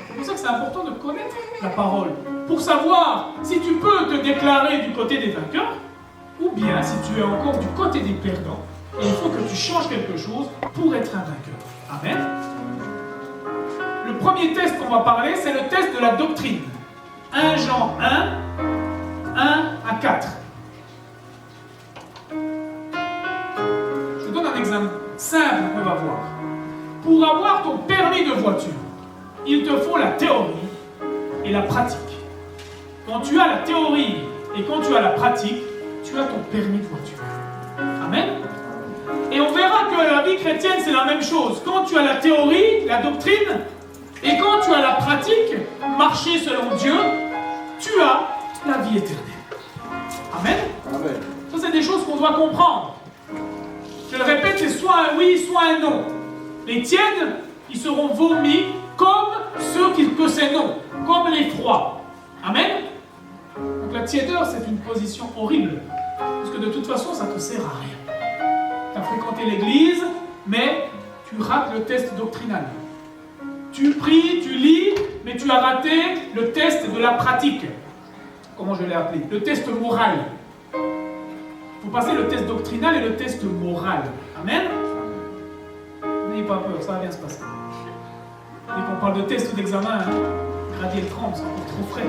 C'est pour ça que c'est important de connaître la parole. Pour savoir si tu peux te déclarer du côté des vainqueurs ou bien si tu es encore du côté des perdants. Et il faut que tu changes quelque chose pour être un vainqueur. Amen. Le premier test qu'on va parler, c'est le test de la doctrine. 1 Jean 1 à 4. Je donne un exemple simple qu'on va voir. Pour avoir ton permis de voiture, il te faut la théorie et la pratique. Quand tu as la théorie et quand tu as la pratique, tu as ton permis de voiture. Amen. Et on verra que la vie chrétienne, c'est la même chose. Quand tu as la théorie, la doctrine, et quand tu as la pratique, marcher selon Dieu, tu as la vie éternelle. Amen. Amen. Ça, c'est des choses qu'on doit comprendre. Je le répète, c'est soit un oui, soit un non. Les tièdes, ils seront vomis comme ceux que c'est non, comme les froids. Amen. Donc la tiédeur, c'est une position horrible. Parce que de toute façon, ça ne te sert à rien. Tu as fréquenté l'église, mais tu rates le test doctrinal. Tu pries, tu lis, mais tu as raté le test de la pratique. Comment je l'ai appelé? Le test moral. Il faut passer le test doctrinal et le test moral. Amen. N'ayez pas peur, ça va bien se passer. Dès qu'on parle de test ou d'examen, Gradier le 30, c'est encore trop frais.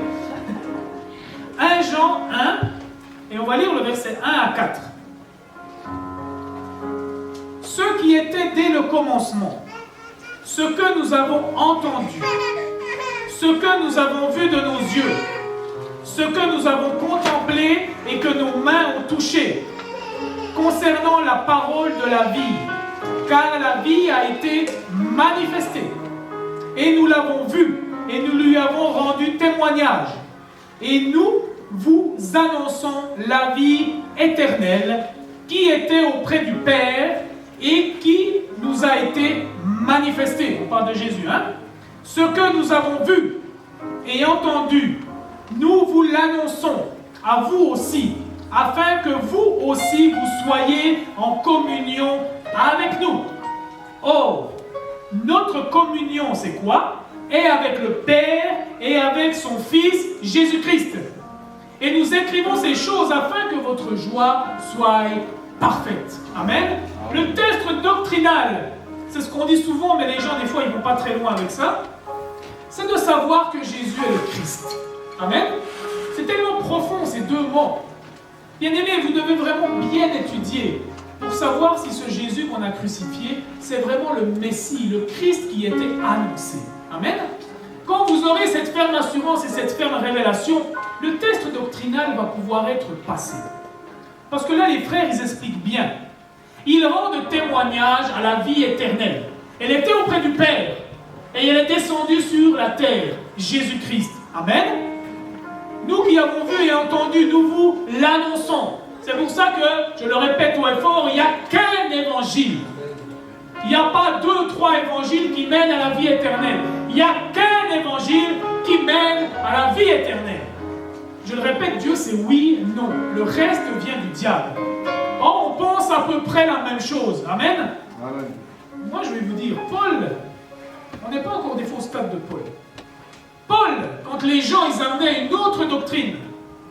1 Jean 1, et on va lire le verset 1 à 4. Ce qui était dès le commencement, ce que nous avons entendu, ce que nous avons vu de nos yeux, ce que nous avons contemplé et que nos mains ont touché, concernant la parole de la vie, car la vie a été manifestée, et nous l'avons vue, et nous lui avons rendu témoignage, et nous vous annonçons la vie éternelle qui était auprès du Père et qui nous a été manifestée. On parle de Jésus, hein? Ce que nous avons vu et entendu, nous vous l'annonçons à vous aussi, afin que vous aussi vous soyez en communion avec nous. Or, notre communion, c'est quoi? Est avec le Père et avec son Fils Jésus-Christ. Et nous écrivons ces choses afin que votre joie soit parfaite. Amen. Le test doctrinal, c'est ce qu'on dit souvent, mais les gens, des fois, ils ne vont pas très loin avec ça. C'est de savoir que Jésus est le Christ. Amen. C'est tellement profond, ces deux mots. Bien-aimés, vous devez vraiment bien étudier pour savoir si ce Jésus qu'on a crucifié, c'est vraiment le Messie, le Christ qui était annoncé. Amen. Quand vous aurez cette ferme assurance et cette ferme révélation, le test doctrinal va pouvoir être passé. Parce que là, les frères, ils expliquent bien. Ils rendent témoignage à la vie éternelle. Elle était auprès du Père et elle est descendue sur la terre, Jésus-Christ. Amen. Nous qui avons vu et entendu, nous vous l'annonçons. C'est pour ça que, je le répète haut et fort, il n'y a qu'un évangile. Il n'y a pas 2 ou 3 évangiles qui mènent à la vie éternelle. Il n'y a qu'un évangile qui mène à la vie éternelle. Je le répète, Dieu c'est oui, non. Le reste vient du diable. Or, on pense à peu près la même chose. Amen. Amen. Moi, je vais vous dire, Paul, on n'est pas encore des faux stades de Paul. Paul, quand les gens ils amenaient une autre doctrine,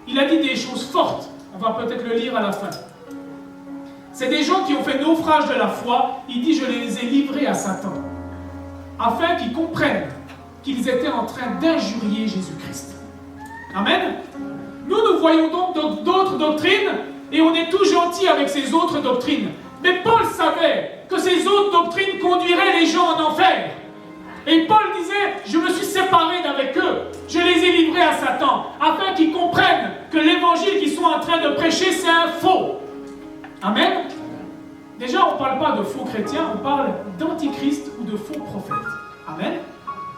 il a dit des choses fortes. On va peut-être le lire à la fin. C'est des gens qui ont fait naufrage de la foi. Il dit, je les ai livrés à Satan, afin qu'ils comprennent qu'ils étaient en train d'injurier Jésus-Christ. Amen. Nous voyons donc d'autres doctrines et on est tout gentil avec ces autres doctrines. Mais Paul savait que ces autres doctrines conduiraient les gens en enfer. Et Paul disait, je me suis séparé d'avec eux. Je les ai livrés à Satan, afin qu'ils comprennent que l'évangile qu'ils sont en train de prêcher, c'est un faux. Amen. Déjà, on ne parle pas de faux chrétiens, on parle d'antichrist ou de faux prophètes. Amen.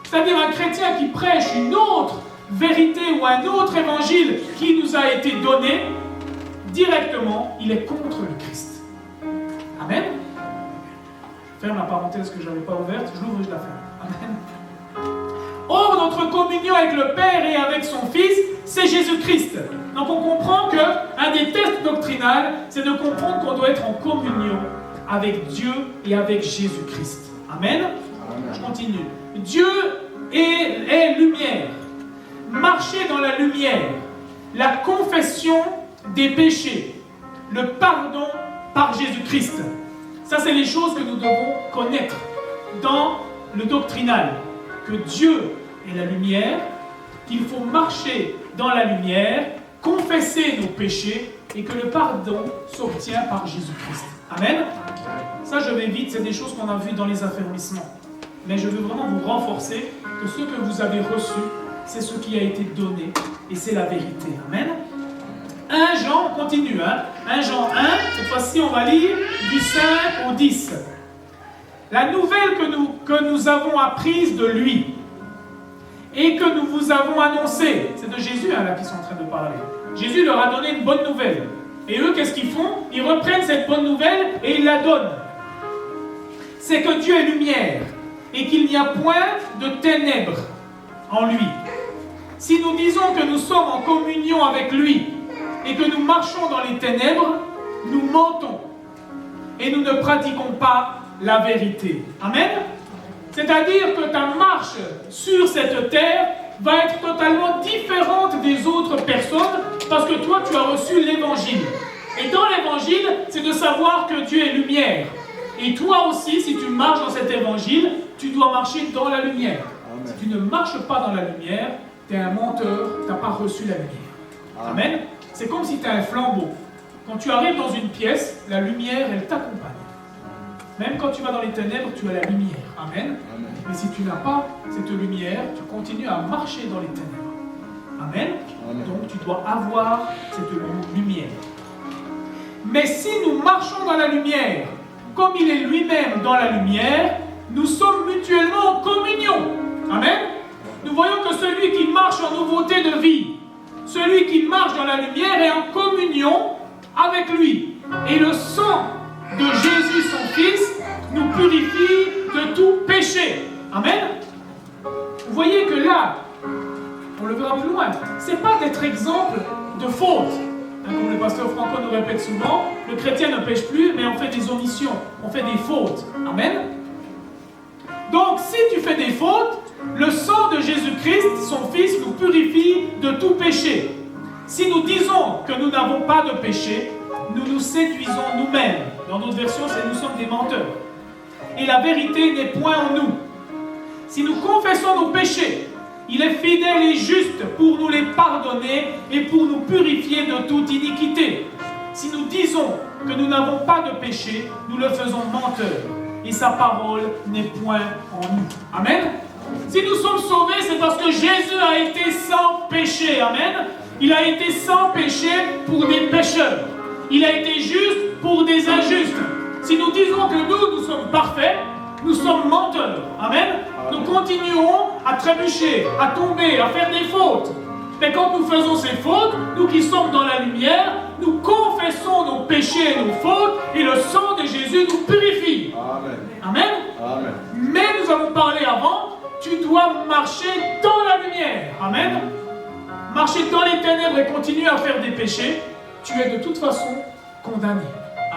C'est-à-dire un chrétien qui prêche une autre vérité ou un autre évangile qui nous a été donné, directement, il est contre le Christ. Amen. Ferme la parenthèse que je n'avais pas ouverte, je l'ouvre et je la ferme. Amen. Or, notre communion avec le Père et avec son Fils, c'est Jésus-Christ. Donc on comprend qu'un des tests doctrinaux, c'est de comprendre qu'on doit être en communion avec Dieu et avec Jésus-Christ. Amen. Amen. Je continue. Dieu est lumière. Marcher dans la lumière, la confession des péchés, le pardon par Jésus-Christ. Ça, c'est les choses que nous devons connaître dans le doctrinal. Que Dieu est la lumière, qu'il faut marcher dans la lumière, confesser nos péchés et que le pardon s'obtient par Jésus-Christ. Amen. Ça, je vais vite, c'est des choses qu'on a vues dans les affermissements. Mais je veux vraiment vous renforcer que ce que vous avez reçu, c'est ce qui a été donné et c'est la vérité. Amen. 1 Jean, on continue. 1 Jean 1, cette fois-ci on va lire du 5 au 10. La nouvelle que nous avons apprise de lui et que nous vous avons annoncée, c'est de Jésus là qu'ils sont en train de parler. Jésus leur a donné une bonne nouvelle. Et eux, qu'est-ce qu'ils font? Ils reprennent cette bonne nouvelle et ils la donnent. C'est que Dieu est lumière et qu'il n'y a point de ténèbres en lui. Si nous disons que nous sommes en communion avec lui et que nous marchons dans les ténèbres, nous mentons et nous ne pratiquons pas la vérité. Amen. C'est-à-dire que ta marche sur cette terre va être totalement différente des autres personnes parce que toi, tu as reçu l'évangile. Et dans l'évangile, c'est de savoir que Dieu est lumière. Et toi aussi, si tu marches dans cet évangile, tu dois marcher dans la lumière. Amen. Si tu ne marches pas dans la lumière, tu es un menteur, tu n'as pas reçu la lumière. Amen. Amen. C'est comme si tu as un flambeau. Quand tu arrives dans une pièce, la lumière, elle t'accompagne. Même quand tu vas dans les ténèbres, tu as la lumière. Amen. Amen. Mais si tu n'as pas cette lumière, tu continues à marcher dans les ténèbres. Amen. Amen. Donc tu dois avoir cette lumière. Mais si nous marchons dans la lumière, comme il est lui-même dans la lumière, nous sommes mutuellement en communion. Amen. Nous voyons que celui qui marche en nouveauté de vie, celui qui marche dans la lumière est en communion avec lui. Et le sang de Jésus, son Fils, nous purifie de tout péché. Amen. Vous voyez que là, on le verra plus loin, ce n'est pas d'être exemple de faute. Comme le pasteur Franco nous répète souvent, le chrétien ne pêche plus, mais on fait des omissions, on fait des fautes. Amen. Donc, si tu fais des fautes, le sang de Jésus-Christ, son Fils, nous purifie de tout péché. Si nous disons que nous n'avons pas de péché, nous nous séduisons nous-mêmes. Dans notre version, c'est nous sommes des menteurs. Et la vérité n'est point en nous. Si nous confessons nos péchés, il est fidèle et juste pour nous les pardonner et pour nous purifier de toute iniquité. Si nous disons que nous n'avons pas de péché, nous le faisons menteur. Et sa parole n'est point en nous. Amen. Si nous sommes sauvés, c'est parce que Jésus a été sans péché. Amen. Il a été sans péché pour des pécheurs. Il a été juste pour des injustes. Si nous disons que nous sommes parfaits, nous sommes menteurs. Amen. Nous continuerons à trébucher, à tomber, à faire des fautes. Mais quand nous faisons ces fautes, nous qui sommes dans la lumière, nous confessons nos péchés et nos fautes, et le sang de Jésus nous purifie. Amen. Amen. Amen. Mais nous avons parlé avant, tu dois marcher dans la lumière. Amen. Marcher dans les ténèbres et continuer à faire des péchés, tu es de toute façon condamné.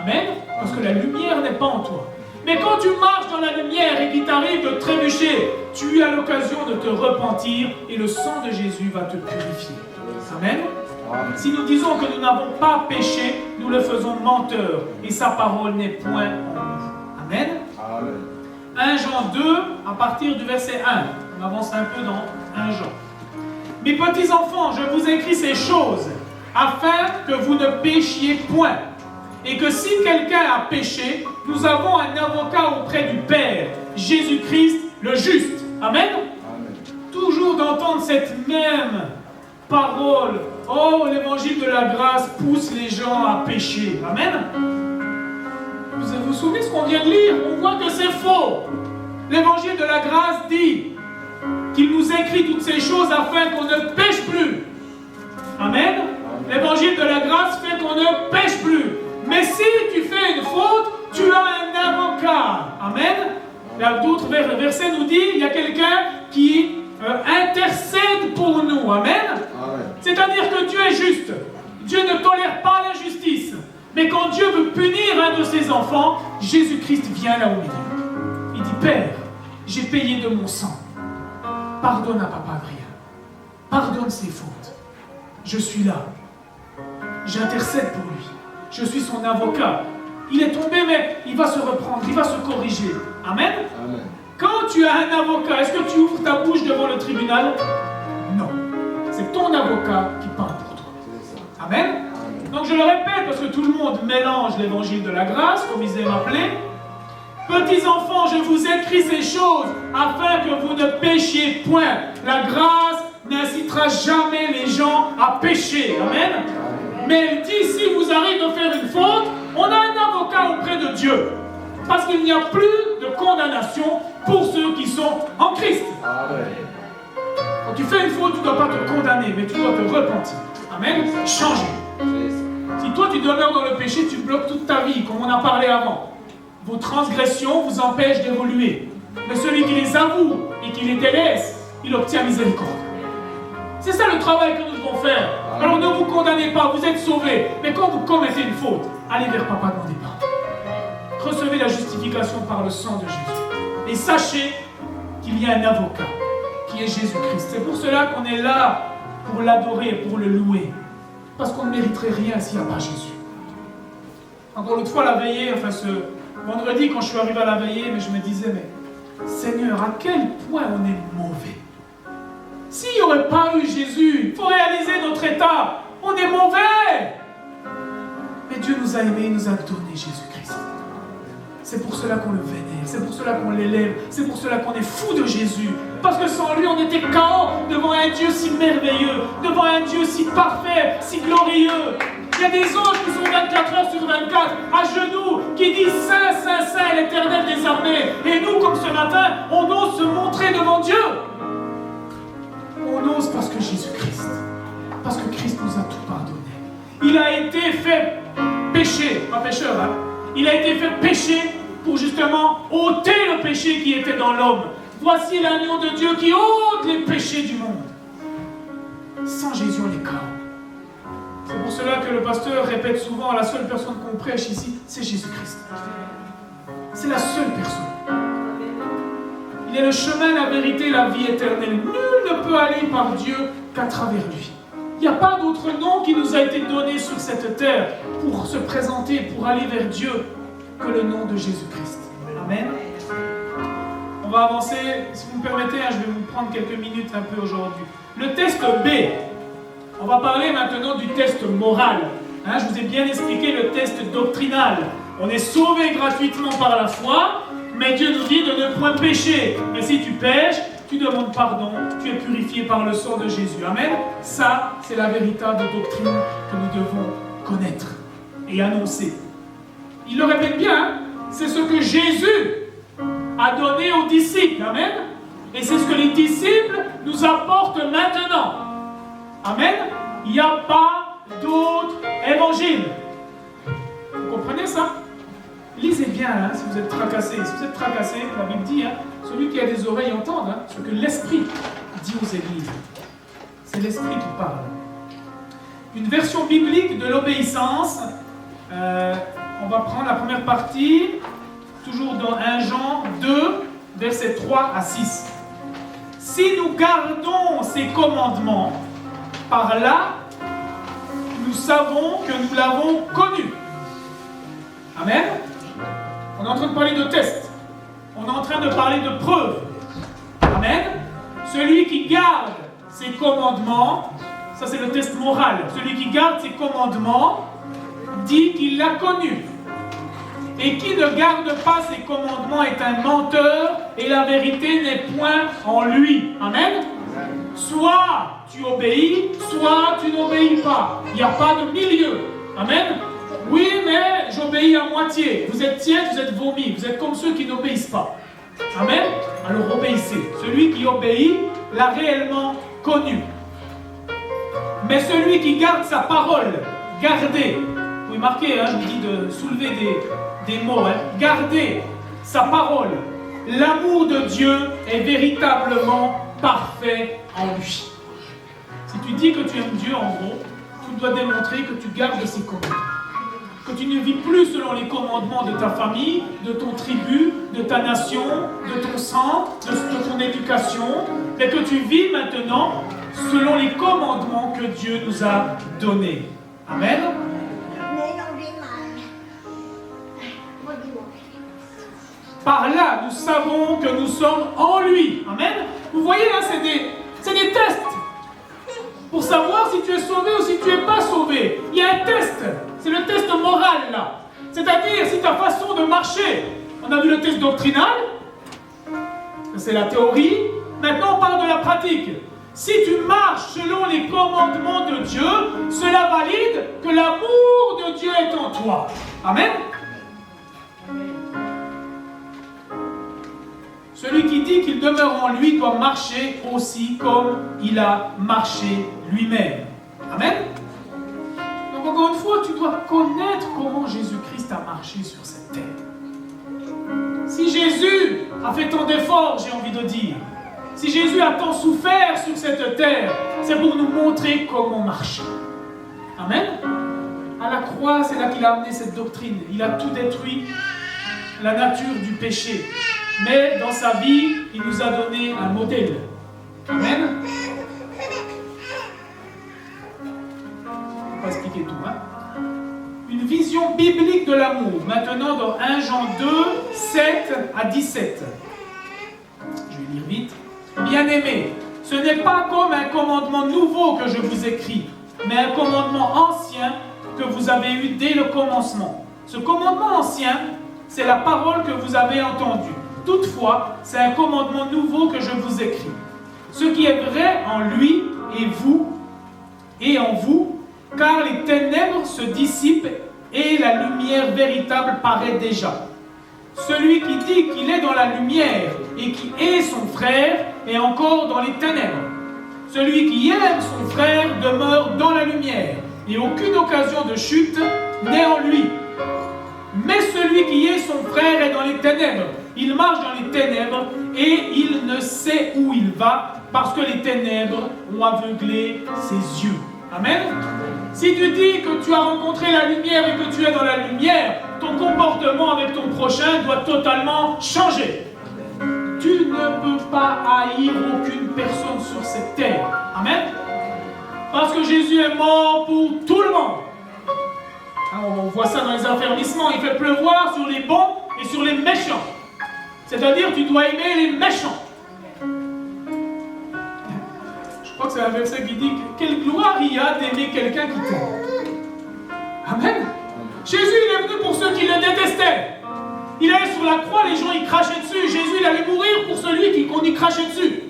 Amen. Parce que la lumière n'est pas en toi. Mais quand tu marches dans la lumière et qu'il t'arrive de trébucher, tu as l'occasion de te repentir et le sang de Jésus va te purifier. Amen. Si nous disons que nous n'avons pas péché, nous le faisons menteur et sa parole n'est point en nous. Amen. 1 Jean 2, à partir du verset 1. On avance un peu dans 1 Jean. Mes petits enfants, je vous écris ces choses afin que vous ne péchiez point. Et que si quelqu'un a péché, nous avons un avocat auprès du Père, Jésus-Christ le juste. Amen. Amen. Toujours d'entendre cette même parole. Oh, l'évangile de la grâce pousse les gens à pécher. Amen. Vous vous souvenez ce qu'on vient de lire? On voit que c'est faux. L'évangile de la grâce dit qu'il nous écrit toutes ces choses afin qu'on ne pêche plus. Amen. L'évangile de la grâce fait qu'on ne pêche plus. Mais si tu fais une faute, tu as un avocat. Amen. D'autres versets nous disent il y a quelqu'un qui intercède pour nous. Amen. C'est-à-dire que Dieu est juste. Dieu ne tolère pas l'injustice. Mais quand Dieu veut punir un de ses enfants, Jésus-Christ vient là au milieu. Il dit Père, j'ai payé de mon sang. Pardonne à papa Adrien. Pardonne ses fautes. Je suis là. J'intercède pour lui. Je suis son avocat. Il est tombé, mais il va se reprendre, il va se corriger. Amen. Amen. Quand tu as un avocat, est-ce que tu ouvres ta bouche devant le tribunal? Non. C'est ton avocat qui parle pour toi. Amen. Amen. Donc je le répète, parce que tout le monde mélange l'évangile de la grâce, comme ils aiment appeler. Petits enfants, je vous écris ces choses afin que vous ne péchiez point. La grâce n'incitera jamais les gens à pécher. Amen. Mais elle dit, si vous arrivez de faire une faute, on a un avocat auprès de Dieu. Parce qu'il n'y a plus de condamnation pour ceux qui sont en Christ. Amen. Tu fais une faute, tu ne dois pas te condamner, mais tu dois te repentir. Amen. Changer. Si toi tu demeures dans le péché, tu bloques toute ta vie, comme on a parlé avant. Vos transgressions vous empêchent d'évoluer. Mais celui qui les avoue et qui les délaisse, il obtient miséricorde. C'est ça le travail que nous devons faire. Alors ne vous condamnez pas, vous êtes sauvés. Mais quand vous commettez une faute, allez vers papa, demandez pardon. Recevez la justification par le sang de Jésus. Et sachez qu'il y a un avocat, qui est Jésus-Christ. C'est pour cela qu'on est là, pour l'adorer et pour le louer. Parce qu'on ne mériterait rien s'il n'y a pas Jésus. Encore l'autre fois, la veillée, enfin ce vendredi, quand je suis arrivé à la veillée, mais je me disais, mais Seigneur, à quel point on est mauvais. S'il n'y aurait pas eu Jésus, il faut réaliser notre état. On est mauvais. Mais Dieu nous a aimés, il nous a donné Jésus-Christ. C'est pour cela qu'on le vénère, c'est pour cela qu'on l'élève, c'est pour cela qu'on est fou de Jésus. Parce que sans lui, on était chaos devant un Dieu si merveilleux, devant un Dieu si parfait, si glorieux. Il y a des anges qui sont 24 heures sur 24 à genoux, qui disent Saint, Saint, Saint, l'Éternel des armées. Et nous, comme ce matin, on ose se montrer devant Dieu. On ose parce que Jésus-Christ, parce que Christ nous a tout pardonné. Il a été fait péché, pas pécheur, hein. Il a été fait péché pour justement ôter le péché qui était dans l'homme. Voici l'agneau de Dieu qui ôte les péchés du monde. Sans Jésus, on est chaos. C'est pour cela que le pasteur répète souvent, la seule personne qu'on prêche ici, c'est Jésus-Christ. C'est la seule personne. Il est le chemin, la vérité, la vie éternelle. Nul ne peut aller par Dieu qu'à travers lui. Il n'y a pas d'autre nom qui nous a été donné sur cette terre pour se présenter, pour aller vers Dieu, que le nom de Jésus-Christ. Amen. On va avancer, si vous me permettez, je vais vous prendre quelques minutes un peu aujourd'hui. Le test B. On va parler maintenant du test moral. Je vous ai bien expliqué le test doctrinal. On est sauvé gratuitement par la foi, mais Dieu nous dit de ne point pécher. Et si tu pêches, tu demandes pardon, tu es purifié par le sang de Jésus. Amen. Ça, c'est la véritable doctrine que nous devons connaître et annoncer. Il le répète bien, c'est ce que Jésus a donné aux disciples. Amen. Et c'est ce que les disciples nous apportent maintenant. Amen. Il n'y a pas d'autre évangile. Vous comprenez ça? Lisez bien, si vous êtes tracassé. Si vous êtes tracassé, la Bible dit, celui qui a des oreilles entende ce que l'Esprit dit aux églises. C'est l'Esprit qui parle. Une version biblique de l'obéissance. On va prendre la première partie, toujours dans 1 Jean 2, versets 3 à 6. Si nous gardons ces commandements, par là, nous savons que nous l'avons connu. Amen. On est en train de parler de tests. On est en train de parler de preuves. Amen. Celui qui garde ses commandements, ça c'est le test moral. Celui qui garde ses commandements dit qu'il l'a connu. Et qui ne garde pas ses commandements est un menteur et la vérité n'est point en lui. Amen. Soit tu obéis, soit tu n'obéis pas. Il n'y a pas de milieu. Amen. Oui, mais j'obéis à moitié. Vous êtes tiède, vous êtes vomi. Vous êtes comme ceux qui n'obéissent pas. Amen. Alors obéissez. Celui qui obéit l'a réellement connu. Mais celui qui garde sa parole, gardez. Vous pouvez marquer, je vous dis de soulever des mots. Gardez sa parole. L'amour de Dieu est véritablement parfait en lui. Si tu dis que tu aimes Dieu, en gros, tu dois démontrer que tu gardes ses commandements. Que tu ne vis plus selon les commandements de ta famille, de ton tribu, de ta nation, de ton sang, de ton éducation, mais que tu vis maintenant selon les commandements que Dieu nous a donnés. Amen. Par là, nous savons que nous sommes en lui. Amen. Vous voyez, là, c'est des tests. Pour savoir si tu es sauvé ou si tu n'es pas sauvé. Il y a un test. C'est le test moral, là. C'est-à-dire, si ta façon de marcher, on a vu le test doctrinal, c'est la théorie. Maintenant, on parle de la pratique. Si tu marches selon les commandements de Dieu, cela valide que l'amour de Dieu est en toi. Amen. Celui qui dit qu'il demeure en lui doit marcher aussi comme il a marché lui-même. Amen. Donc on encore une fois, tu dois connaître comment Jésus-Christ a marché sur cette terre. Si Jésus a fait tant d'efforts, j'ai envie de dire, si Jésus a tant souffert sur cette terre, c'est pour nous montrer comment marcher. Amen. À la croix, c'est là qu'il a amené cette doctrine. Il a tout détruit, la nature du péché. Mais dans sa vie, il nous a donné un modèle. Amen. Je ne vais pas expliquer tout. Une vision biblique de l'amour. Maintenant, dans 1 Jean 2, 7 à 17. Je vais lire vite. Bien-aimés, ce n'est pas comme un commandement nouveau que je vous écris, mais un commandement ancien que vous avez eu dès le commencement. Ce commandement ancien, c'est la parole que vous avez entendue. Toutefois, c'est un commandement nouveau que je vous écris. Ce qui est vrai en lui et en vous, car les ténèbres se dissipent et la lumière véritable paraît déjà. Celui qui dit qu'il est dans la lumière et qui est son frère est encore dans les ténèbres. Celui qui aime son frère demeure dans la lumière et aucune occasion de chute n'est en lui. Mais celui qui est son frère est dans les ténèbres. Il marche dans les ténèbres et il ne sait où il va parce que les ténèbres ont aveuglé ses yeux. Amen. Si tu dis que tu as rencontré la lumière et que tu es dans la lumière, ton comportement avec ton prochain doit totalement changer. Tu ne peux pas haïr aucune personne sur cette terre. Amen. Parce que Jésus est mort pour tout le monde. On voit ça dans les affermissements. Il fait pleuvoir sur les bons et sur les méchants. C'est-à-dire, tu dois aimer les méchants. Je crois que c'est un verset qui dit « Quelle gloire il y a d'aimer quelqu'un qui t'aime. » Amen. Jésus, il est venu pour ceux qui le détestaient. Il allait sur la croix, les gens y crachaient dessus. Jésus, il allait mourir pour celui qu'on y crachait dessus.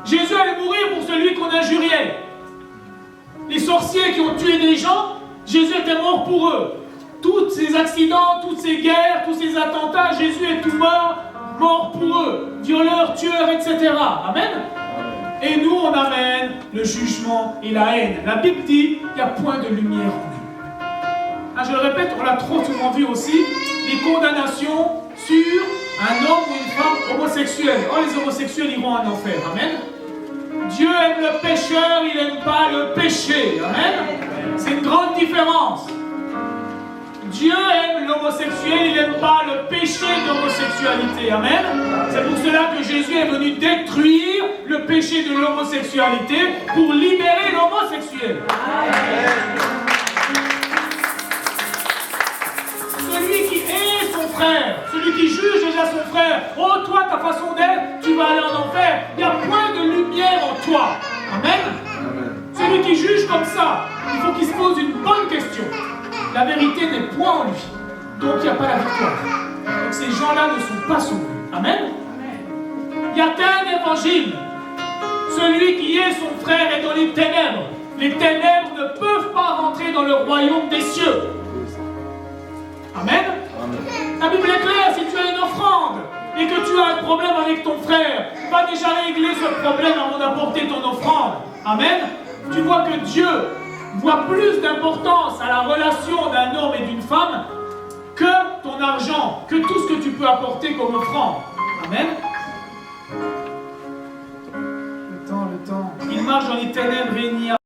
Jésus allait mourir pour celui qu'on injuriait. Les sorciers qui ont tué des gens, Jésus était mort pour eux. Tous ces accidents, toutes ces guerres, tous ces attentats, Jésus est tout mort pour eux. Violeurs, tueurs, etc. Amen. Et nous, on amène le jugement et la haine. La Bible dit qu'il n'y a point de lumière en nous. Je le répète, on l'a trop souvent vu aussi, les condamnations sur un homme ou une femme homosexuel. Oh, les homosexuels iront en enfer. Amen. Dieu aime le pécheur, il n'aime pas le péché. Amen. C'est une grande différence. Dieu aime l'homosexuel, il n'aime pas le péché d'homosexualité. Amen. C'est pour cela que Jésus est venu détruire le péché de l'homosexualité pour libérer l'homosexuel. Celui qui est son frère, celui qui juge déjà son frère, oh toi, ta façon d'être, tu vas aller en enfer. Il y a point de lumière en toi. Amen. Celui qui juge comme ça, il faut qu'il se pose une bonne question. La vérité n'est point en lui. Donc il n'y a pas la victoire. Donc ces gens-là ne sont pas sauvés. Amen. Il n'y a qu'un évangile. Celui qui est son frère est dans les ténèbres. Les ténèbres ne peuvent pas rentrer dans le royaume des cieux. Amen. La Bible est claire, si tu as une offrande et que tu as un problème avec ton frère, va déjà régler ce problème avant d'apporter ton offrande. Amen. Tu vois que Dieu voit plus d'importance à la relation d'un homme et d'une femme que ton argent, que tout ce que tu peux apporter comme offrande. Amen. Le temps. Il marche dans les ténèbres et il n'y a